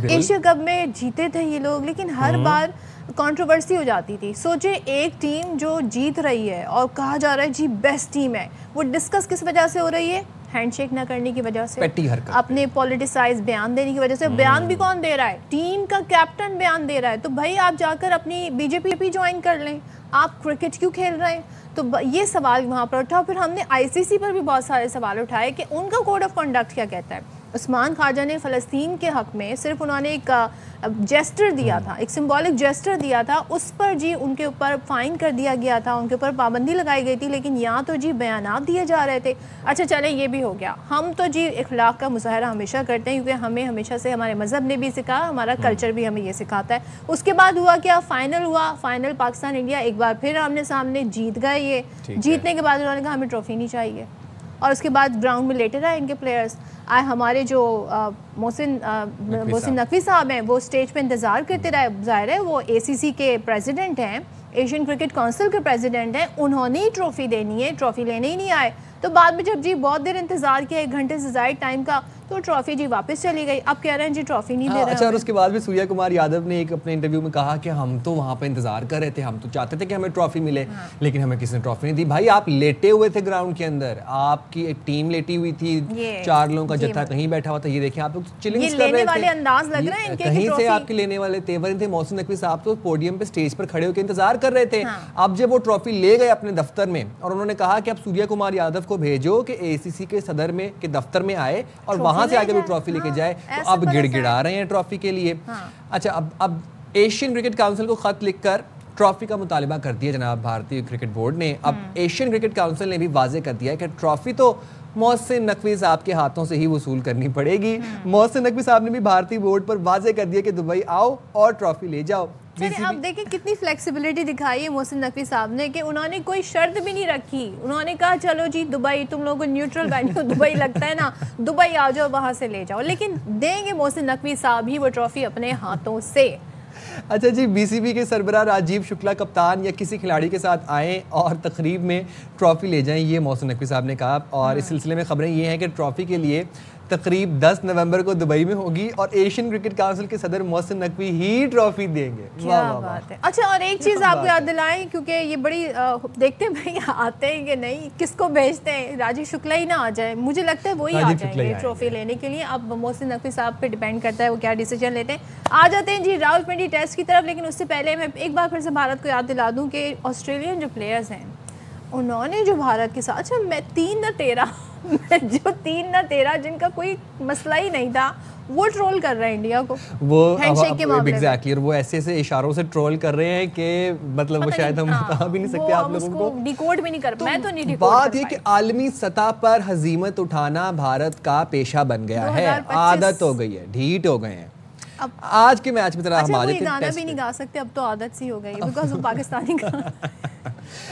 Asia cup में जीते थे ये लोग, लेकिन हर बार कंट्रोवर्सी हो जाती थी। सोचे एक टीम जो जीत रही है और कहा जा रहा है जी बेस्ट टीम है, वो डिस्कस किस वजह से हो रही है? हैंडशेक ना करने की वजह से, अपने पॉलिटिसाइज बयान देने की वजह से। बयान भी कौन दे रहा है? टीम का कैप्टन बयान दे रहा है। तो भाई आप जाकर अपनी बीजेपी ज्वाइन कर लें, आप क्रिकेट क्यों खेल रहे हैं? तो ये सवाल वहाँ पर उठा। फिर हमने आईसीसी पर भी बहुत सारे सवाल उठाए कि उनका कोड ऑफ कंडक्ट क्या कहता है। उस्मान ख्वाजा ने फ़लस्तीन के हक़ में सिर्फ उन्होंने एक जेस्टर दिया था, एक सिंबॉलिक जेस्टर दिया था, उस पर जी उनके ऊपर फ़ाइन कर दिया गया था, उनके ऊपर पाबंदी लगाई गई थी। लेकिन यहाँ तो जी बयानात दिए जा रहे थे। अच्छा चलें, ये भी हो गया। हम तो जी इखलाक का मुजाहरा हमेशा करते हैं, क्योंकि हमें हमेशा से हमारे मज़हब ने भी सिखाया, हमारा कल्चर भी हमें ये सिखाता है। उसके बाद हुआ क्या? फ़ाइनल हुआ। फ़ाइनल पाकिस्तान इंडिया एक बार फिर आमने सामने जीत गए। ये जीतने के बाद उन्होंने कहा हमें ट्रॉफ़ी नहीं चाहिए, और उसके बाद ग्राउंड में लेटे रहे इनके प्लेयर्स। आए हमारे जो मोहसिन नकवी साहब हैं, वो स्टेज पे इंतज़ार करते रहे। ज़ाहिर है वो एसीसी के प्रेसिडेंट हैं, एशियन क्रिकेट काउंसिल के प्रेसिडेंट हैं, उन्होंने ही ट्रॉफ़ी देनी है, ट्रॉफ़ी लेने ही नहीं आए। तो बाद में जब जी बहुत देर इंतज़ार किया, 1 घंटे से ज़ायद टाइम का, तो ट्रॉफ़ी जी वापस चली गई। अब कह रहे हैं जी ट्रॉफ़ी नहीं दे रहे। अच्छा, और उसके बाद भी सूर्या कुमार यादव ने एक अपने इंटरव्यू में कहा कि हम तो वहाँ पे इंतजार कर रहे थे, हम तो चाहते थे कि हमें ट्रॉफ़ी मिले, लेकिन हमें किसी ने ट्रॉफ़ी नहीं दी। भाई आप लेटे हुए थे ग्राउंड के अंदर, आपकी एक टीम लेटी हुई थी, 4 लोगों का जत्था कहीं बैठा हुआ था। ये देखिए आप लोग चिलिंग कर रहे थे, अंदाज लग रहा है इनके, कहीं से आपके लेने वाले तेवर थे। मोहसिन नकवी साहब तो पोडियम पे स्टेज पर खड़े होकर इंतजार कर रहे थे। अब जब वो ट्रॉफी ले गए अपने दफ्तर में, और उन्होंने कहा कि अब सूर्या कुमार यादव को भेजो कि एसीसी के सदर में के दफ्तर में आए और वहां से आगे वो ट्रॉफी लेके जाए, तो अब गिड़गिड़ा रहे हैं ट्रॉफी के लिए। अच्छा, अब एशियन क्रिकेट काउंसिल को खत लिखकर ट्रॉफी का मुतालिबा कर दिया जनाब भारतीय क्रिकेट बोर्ड ने। अब एशियन क्रिकेट काउंसिल ने भी वाजे कर दिया है कि ट्रॉफी तो मोहसिन नकवी साहब के हाथों से ही वसूल करनी पड़ेगी। मोहसिन नकवी साहब ने भी भारतीय बोर्ड पर वाजे कर दिया कि दुबई आओ और ट्रॉफी ले जाओ। अब देखिए कितनी फ्लेक्सिबिलिटी दिखाई है मोहसिन नकवी साहब ने, कि उन्होंने कोई शर्त भी नहीं रखी। उन्होंने कहा चलो जी दुबई, तुम लोगों को न्यूट्रल वेन्यू दुबई लगता है ना, दुबई आ जाओ, वहाँ से ले जाओ। लेकिन देंगे मोहसिन नकवी साहब ही वो ट्रॉफी अपने हाथों से। अच्छा जी, बीसीबी के सरबराह राजीव शुक्ला कप्तान या किसी खिलाड़ी के साथ आएँ और तकरीब में ट्रॉफी ले जाएं, ये मोहसिन नकवी साहब ने कहा। और इस सिलसिले में खबरें ये हैं कि ट्रॉफी के लिए तकरीब 10 नवंबर को दुबई में होगी और एशियन क्रिकेट काउंसिल के सदर मोहसिन नकवी ही ट्रॉफी देंगे। क्या बात है। अच्छा, और एक चीज़ आपको याद दिलाएं, क्योंकि ये बड़ी देखते हैं भाई आते हैं कि नहीं, किसको भेजते हैं? राजीव शुक्ला ही ना आ जाए, मुझे लगता है वही आ जाएंगे ट्रॉफी लेने के लिए। अब मोहसिन नकवी साहब पे डिपेंड करता है वो क्या डिसीजन लेते हैं। आ जाते हैं जी रावलपिंडी टेस्ट की तरफ। लेकिन उससे पहले मैं एक बार फिर से भारत को याद दिला दूँ कि ऑस्ट्रेलियन जो प्लेयर्स हैं, उन्होंने जो भारत के साथ, अच्छा मैं 3-13 जो 3-13 जिनका कोई मसला ही नहीं था, वो ट्रोल कर रहे हैं इंडिया को, वो हैंडशेक के मामले में। एग्जैक्टली, और वो ऐसे इशारों से ट्रोल कर रहे हैं कि मतलब वो शायद हम बता भी नहीं सकते आप लोगों को, डिकोड भी नहीं कर। मैं तो नहीं डिकोड। बात ये कि आलमी सतह पर हजीमत उठाना भारत का पेशा बन गया है, आदत हो गई है, ढीठ हो गए हैं। अब आज के मैच में तरह हमारे गाना भी नहीं गा सकते, अब तो आदत सी हो गई है बिकॉज़ वो पाकिस्तानी का।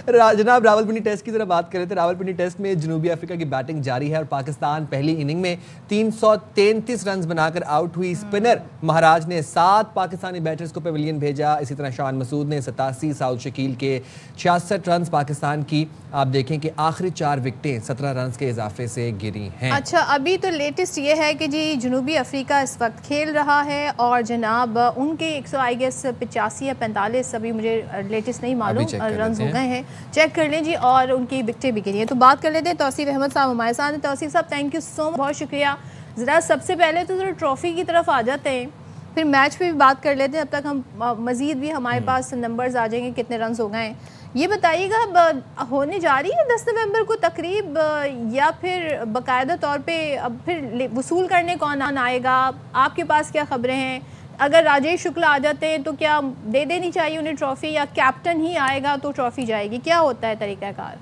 जनाब रावलपिंडी टेस्ट की तरह बात कर रहे थे। रावलपिंडी टेस्ट में जनूबी अफ्रीका की बैटिंग जारी है और पाकिस्तान पहली इनिंग में 333 रन बनाकर आउट हुई। स्पिनर महाराज ने 7 पाकिस्तानी बैटर्स को पेविलियन भेजा। इसी तरह शान मसूद ने 87, साउद शकील के 66 रन। पाकिस्तान की आप देखें कि आखिरी 4 विकेटें 17 रन के इजाफे से गिरी हैं। अच्छा, अभी तो लेटेस्ट ये है कि जी जनूबी अफ्रीका इस वक्त खेल रहा है और जनाब उनके 185 या 45, अभी मुझे लेटेस्ट नहीं मालूम, रन हो गए हैं, चेक कर लें जी, और उनकी विकेटें भी गिरी हैं। तो बात कर लेते हैं तौसीफ अहमद साहब हमारे साथ हैं। तौसीफ साहब थैंक यू सो मच, बहुत शुक्रिया। ज़रा सबसे पहले तो ज़रा ट्रॉफ़ी की तरफ आ जाते हैं, फिर मैच पे भी बात कर लेते हैं। अब तक हम मज़ीद भी हमारे पास नंबर्स आ जाएंगे कितने रन हो गए हैं। ये बताइएगा अब होने जा रही है 10 नवंबर को तकरीब, या फिर बाकायदा तौर पे अब फिर वसूल करने कौन आएगा? आपके पास क्या खबरें हैं? अगर राजेश शुक्ला आ जाते हैं तो क्या दे देनी चाहिए उन्हें ट्रॉफ़ी, या कैप्टन ही आएगा तो ट्रॉफ़ी जाएगी? क्या होता है तरीक़ाकार?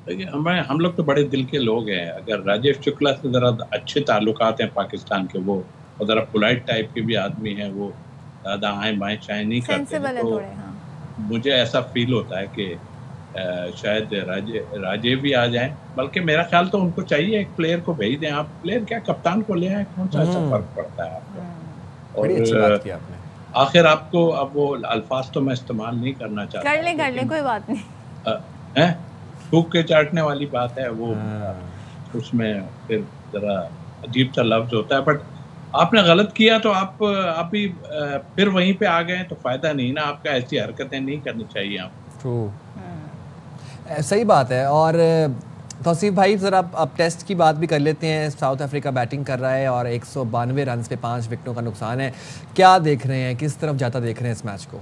देखिए, हम लोग तो बड़े दिल के लोग हैं। अगर राजेश शुक्ला से ज़रा अच्छे ताल्लुकात हैं पाकिस्तान के, वो और ज़रा पोलाइट टाइप के भी आदमी हैं, वो ज़्यादा आएँ बाएँ चाहे नहीं करते हैं, तो मुझे ऐसा फील होता है कि शायद राजे भी आ जाएं। बल्कि मेरा ख्याल तो उनको चाहिए एक प्लेयर को भेज दें। आप प्लेयर क्या कप्तान को ले आए, कौन सा ऐसा फर्क पड़ता है आपको? और आखिर आपको अब वो अल्फाज तो मैं इस्तेमाल नहीं करना चाहता, कर ले कोई बात नहीं, थूक के चाटने वाली बात है वो, उसमें फिर जरा अजीब सा लफ्ज होता है। बट आपने गलत किया तो आप भी फिर वहीं पे आ गए तो फायदा नहीं ना आपका, ऐसी हरकतें नहीं करनी चाहिए आप। ट्रू, सही बात है। और तौसीफ भाई ज़रा अब टेस्ट की बात भी कर लेते हैं। साउथ अफ्रीका बैटिंग कर रहा है और 192 रन पे 5 विकेटों का नुकसान है। क्या देख रहे हैं, किस तरफ जाता देख रहे हैं इस मैच को?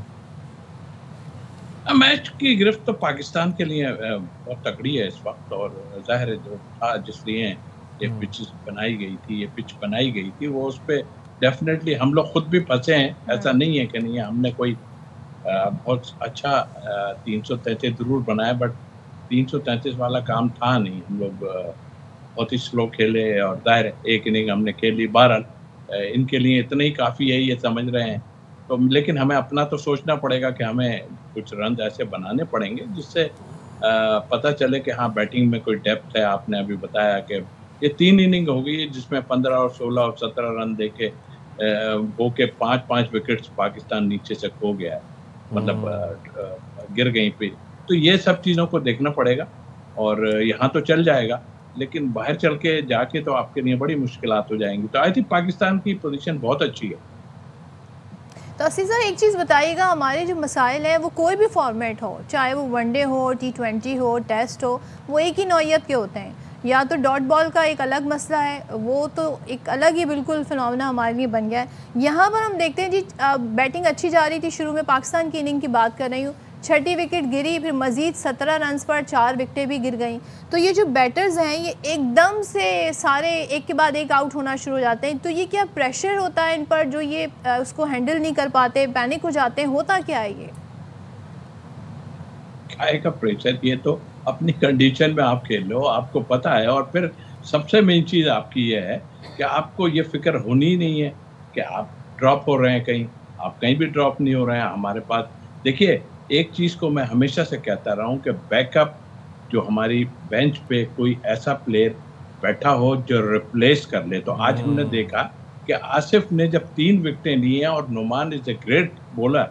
मैच की गिरफ्त तो पाकिस्तान के लिए बहुत तगड़ी है इस वक्त, और जाहिर है जो था जिसलिए ये पिच बनाई गई थी, ये पिच बनाई गई थी, वो उस पर डेफिनेटली हम लोग खुद भी फंसे हैं। ऐसा नहीं है कि नहीं है, हमने कोई बहुत अच्छा 333 जरूर बनाया, बट 333 वाला काम था नहीं। हम लोग बहुत ही स्लो खेले और दायरे एक इनिंग हमने खेली। बहरहाल इनके लिए इतना ही काफ़ी है, ये समझ रहे हैं। तो लेकिन हमें अपना तो सोचना पड़ेगा कि हमें कुछ रन ऐसे बनाने पड़ेंगे जिससे पता चले कि हाँ बैटिंग में कोई डेप्थ है। आपने अभी बताया कि ये 3 इनिंग हो गई जिसमें 15 और 16 और 17 रन दे के हो के 5-5 विकेट्स पाकिस्तान नीचे से खो गया है, मतलब गिर गई पे। तो ये सब चीज़ों को देखना पड़ेगा, और यहाँ तो चल जाएगा लेकिन बाहर चल के जाके तो आपके लिए बड़ी मुश्किलात हो जाएंगी। तो आई थिंक पाकिस्तान की पोजीशन बहुत अच्छी है। तो अस्सी सर एक चीज़ बताइएगा, हमारे जो मसाइल हैं वो कोई भी फॉर्मेट हो, चाहे वो वनडे हो, T20 हो, टेस्ट हो, वो एक ही नौइयत के होते हैं। या तो डॉट बॉल का एक अलग मसला है, वो तो एक अलग ही बिल्कुल फिनोमेना हमारे लिए बन गया है। यहाँ पर हम देखते हैं जी बैटिंग अच्छी जा रही थी शुरू में, पाकिस्तान की इनिंग की बात कर रही हूँ, 6ठी विकेट गिरी, फिर मज़ीद 17 रन पर 4 विकेटें भी गिर गई। तो ये जो बैटर्स हैं ये एकदम से सारे एक के बाद एक आउट होना शुरू हो जाते हैं। तो ये क्या प्रेशर होता है इन पर जो ये उसको हैंडल नहीं कर पाते, पैनिक हो जाते हैं, होता क्या है ये? काय का प्रेशर, ये तो अपनी कंडीशन में आप खेल लो, आपको पता है। और फिर सबसे मेन चीज़ आपकी ये है कि आपको ये फिक्र होनी नहीं है कि आप ड्रॉप हो रहे हैं कहीं, आप कहीं भी ड्रॉप नहीं हो रहे हैं। हमारे पास देखिए, एक चीज़ को मैं हमेशा से कहता रहा हूँ कि बैकअप जो हमारी बेंच पे कोई ऐसा प्लेयर बैठा हो जो रिप्लेस कर ले। तो आज हमने देखा कि आसिफ ने जब 3 विकेटें ली हैं, और Noman is a great bowler,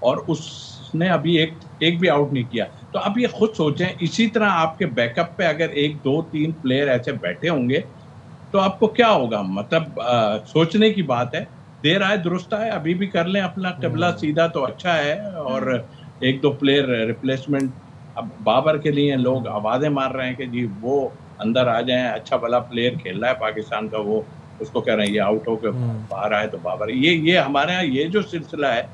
और उसने अभी एक भी आउट नहीं किया। तो आप ये खुद सोचें, इसी तरह आपके बैकअप पे अगर 1, 2, 3 प्लेयर ऐसे बैठे होंगे तो आपको क्या होगा। मतलब सोचने की बात है। देर आए दुरुस्त आए, अभी भी कर लें अपना कबला सीधा तो अच्छा है। और 1-2 प्लेयर रिप्लेसमेंट, अब बाबर के लिए लोग आवाज़ें मार रहे हैं कि जी वो अंदर आ जाएं, अच्छा भला प्लेयर खेल रहा है पाकिस्तान का, वो उसको कह रहे हैं ये आउट होकर बाहर आए तो बाबर। ये हमारे यहाँ ये जो सिलसिला है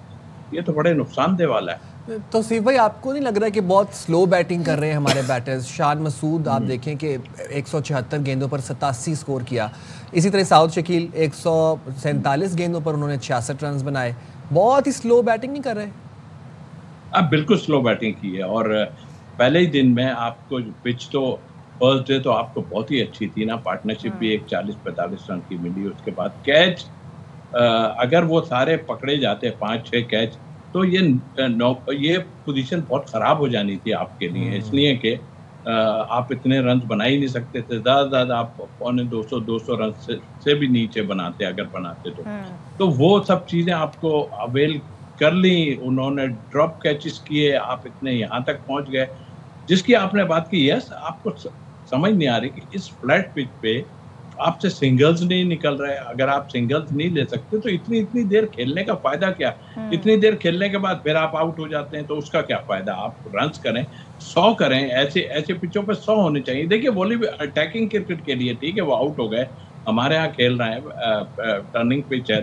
ये तो बड़े नुकसानदेह वाला है। तो सिर्फ भाई आपको नहीं लग रहा है कि बहुत स्लो बैटिंग कर रहे हैं हमारे बैटर्स? शान मसूद आप देखें कि 176 गेंदों पर 87 स्कोर किया। इसी तरह साउथ शकील 147 गेंदों पर उन्होंने 66 रन बनाए। बहुत ही स्लो बैटिंग नहीं कर रहे? आप बिल्कुल स्लो बैटिंग की है, और पहले ही दिन में आपको पिच तो फर्स्ट डे तो आपको बहुत ही अच्छी थी ना, पार्टनरशिप भी एक 40-45 रन की मिली। उसके बाद कैच अगर वो सारे पकड़े जाते 5-6 कैच तो ये पोजीशन बहुत ख़राब हो जानी थी आपके लिए, इसलिए कि आप इतने रन बना ही नहीं सकते थे। ज़्यादा आप 200 रन से भी नीचे बनाते अगर बनाते तो वो सब चीज़ें आपको अवेल कर ली। उन्होंने ड्रॉप कैचेस किए, आप इतने यहाँ तक पहुँच गए जिसकी आपने बात की। यस, आपको समझ नहीं आ रही कि इस फ्लैट पिच पे आपसे सिंगल्स नहीं निकल रहे। अगर आप सिंगल्स नहीं ले सकते तो इतनी देर खेलने का फायदा क्या? इतनी देर खेलने के बाद फिर आप आउट हो जाते हैं तो उसका क्या फायदा? आप रन्स करें, 100 करें। ऐसे पिचों पे 100 होने चाहिए। देखिए वॉली अटैकिंग क्रिकेट के लिए ठीक है, वो आउट हो गए, हमारे यहाँ खेल रहे हैं, टर्निंग पिच है,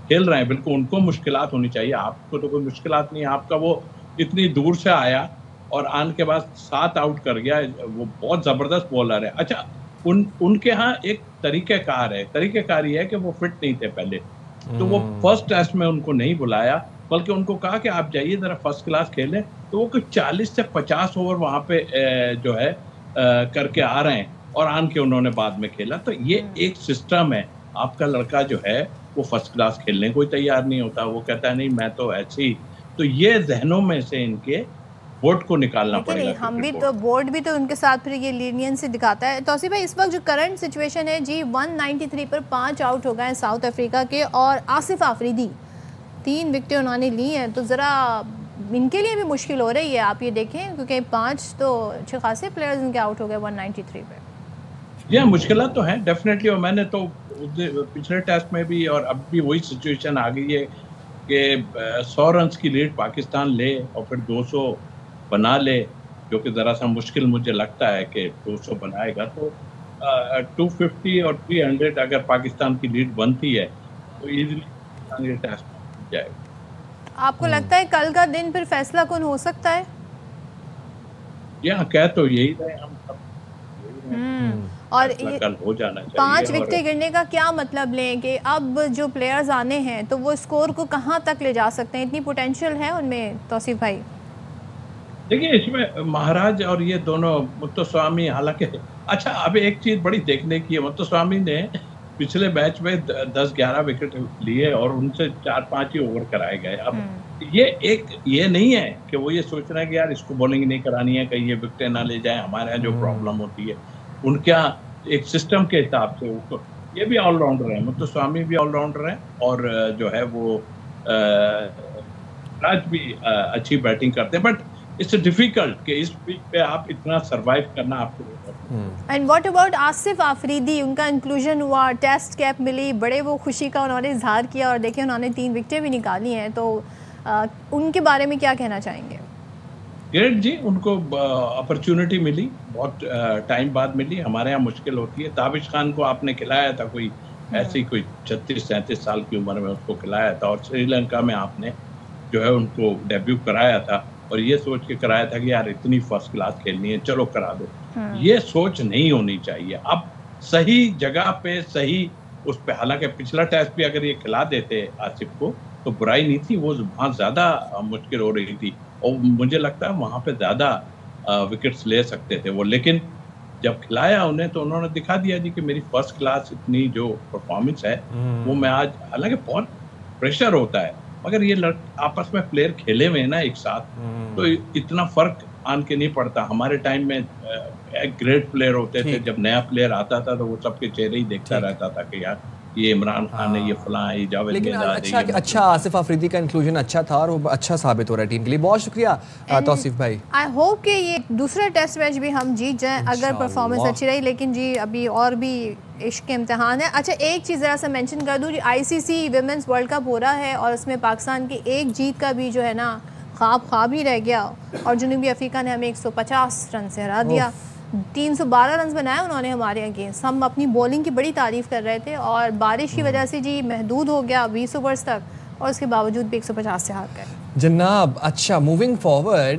खेल रहे हैं, बिल्कुल उनको मुश्किलात होनी चाहिए। आपको तो कोई मुश्किलात नहीं। आपका वो इतनी दूर से आया और आने के बाद 7 आउट कर गया, वो बहुत ज़बरदस्त बॉलर है। अच्छा, उनके यहाँ एक तरीक़ेकार ये है कि वो फिट नहीं थे पहले, तो वो फर्स्ट टेस्ट में उनको नहीं बुलाया, बल्कि उनको कहा कि आप जाइए ज़रा फर्स्ट क्लास खेलें। तो वो कुछ 40 से 50 ओवर वहाँ पे जो है करके आ रहे हैं, और आन के उन्होंने बाद में खेला। तो ये एक सिस्टम है। आपका लड़का जो है वो फर्स्ट क्लास खेलने को ही तैयार नहीं होता, वो कहता है नहीं मैं तो ऐसे ही। तो ये जहनों में से इनके बोर्ड को निकालना पड़ेगा। हम भी तो बोर्ड भी तो उनके साथ फिर ये लीनियंसी दिखाता है। तौसीफ भाई, इस वक्त जो करंट सिचुएशन है जी, 193 पर 5 आउट हो गए हैं साउथ अफ्रीका के, और आसिफ आफरीदी 3 विकेटें उन्होंने ली हैं। तो ज़रा इनके लिए भी मुश्किल हो रही है, आप ये देखें, क्योंकि 5 तो अच्छे खासे प्लेयर्स इनके आउट हो गए 193 पे। ये मुश्किल तो है डेफिनेटली। और मैंने तो पिछले टेस्ट में भी और अब भी वही सिचुएशन आ गई है कि 100 रन की लीड पाकिस्तान ले और फिर 200 बना ले, जो कि ज़रा सा मुश्किल मुझे लगता है कि 200 बनाएगा। तो 250 और 300 अगर पाकिस्तान की लीड बनती है तो इजीली टेस्ट जीत जाएगा। आपको लगता है कल का दिन फिर फैसला कौन हो सकता है? कह तो यही रहे हम सब, और ये कल हो जाना चाहिए। 5 विकेटें गिरने का क्या मतलब लें कि अब जो प्लेयर्स आने हैं तो वो स्कोर को कहां तक ले जा सकते हैं? इतनी पोटेंशियल है उनमें तौसीफ भाई? देखिए, इसमें महाराज और ये दोनों मुत्तस्वामी, हालांकि अच्छा अब एक चीज बड़ी देखने की है, मुत्तस्वामी ने पिछले मैच में 10-11 विकेट लिए और उनसे 4-5 ही ओवर कराए गए। अब ये नहीं है कि वो ये सोच रहे हैं कि यार इसको बॉलिंग नहीं करानी है, कहीं ये विकेटें ना ले जाए, हमारे यहाँ जो प्रॉब्लम होती है उनका एक सिस्टम के हिसाब से वो ये भी ऑलराउंडर है, मुत्तस्वामी भी ऑलराउंडर है और जो है वो राज भी अच्छी बैटिंग करते हैं, बट इट्स डिफिकल्ट कि इस पिच पे आप इतना सरवाइव करना आपको। And what about Asif Afridi? उनका इंक्लूजन हुआ, टेस्ट कैप मिली, बड़े वो खुशी का उन्होंने इजहार किया और देखिए उन्होंने 3 विकेटें भी निकाली हैं, तो उनके बारे में क्या कहना चाहेंगे? ग्रेट जी, उनको अपॉर्चुनिटी मिली, बहुत टाइम बाद मिली। हमारे यहाँ मुश्किल होती है। ताबिश खान को आपने खिलाया था, कोई ऐसी कोई 36-37 साल की उम्र में उसको खिलाया था, और श्रीलंका में आपने जो है उनको डेब्यू कराया था और ये सोच के कराया था कि यार इतनी फर्स्ट क्लास खेलनी है, चलो करा दो। ये सोच नहीं होनी चाहिए। अब सही जगह पे सही उस पे, हालांकि पिछला टेस्ट भी अगर ये खिला देते आसिफ को तो बुराई नहीं थी, वो वहाँ ज्यादा मुश्किल हो रही थी और मुझे लगता है वहाँ पे ज्यादा विकेट्स ले सकते थे वो, लेकिन जब खिलाया उन्हें तो उन्होंने दिखा दिया जी कि मेरी फर्स्ट क्लास इतनी जो परफॉर्मेंस है वो मैं आज, हालांकि बहुत प्रेशर होता है मगर ये आपस में प्लेयर खेले हुए ना एक साथ, तो इतना फर्क आन के नहीं पड़ता। हमारे टाइम में एक ग्रेट प्लेयर होते थे, जब नया प्लेयर आता था तो वो सबके चेहरे ही देखता रहता था कि यार ये इमरान खान है, ये फलां है, ये जावेद मिर्ज़ा है। लेकिन अच्छा आसिफ आफरीदी का इंक्लूजन अच्छा था और वो अच्छा साबित हो रहा है टीम के लिए। बहुत शुक्रिया तौसीफ भाई। आई होप कि ये दूसरा टेस्ट मैच भी हम जीत जाएं अगर परफॉर्मेंस अच्छी रही, लेकिन जी अभी और भी इश्क के इम्तिहान है। अच्छा, एक चीज़ ज़रा सा मेंशन कर दूँ, ICC विमेंस वर्ल्ड कप हो रहा है और उसमें पाकिस्तान की एक जीत का भी जो है ना ख्वाब ही रह गया और जनूबी अफ्रीका ने हमें 150 रन से हरा दिया। 312 रन बनाए उन्होंने हमारे अगेंस्ट। हम अपनी बॉलिंग की बड़ी तारीफ़ कर रहे थे और बारिश की वजह से जी महदूद हो गया 20 ओवर्स तक और उसके बावजूद भी 150 से हार गए जनाब। अच्छा, मूविंग फॉरवर्ड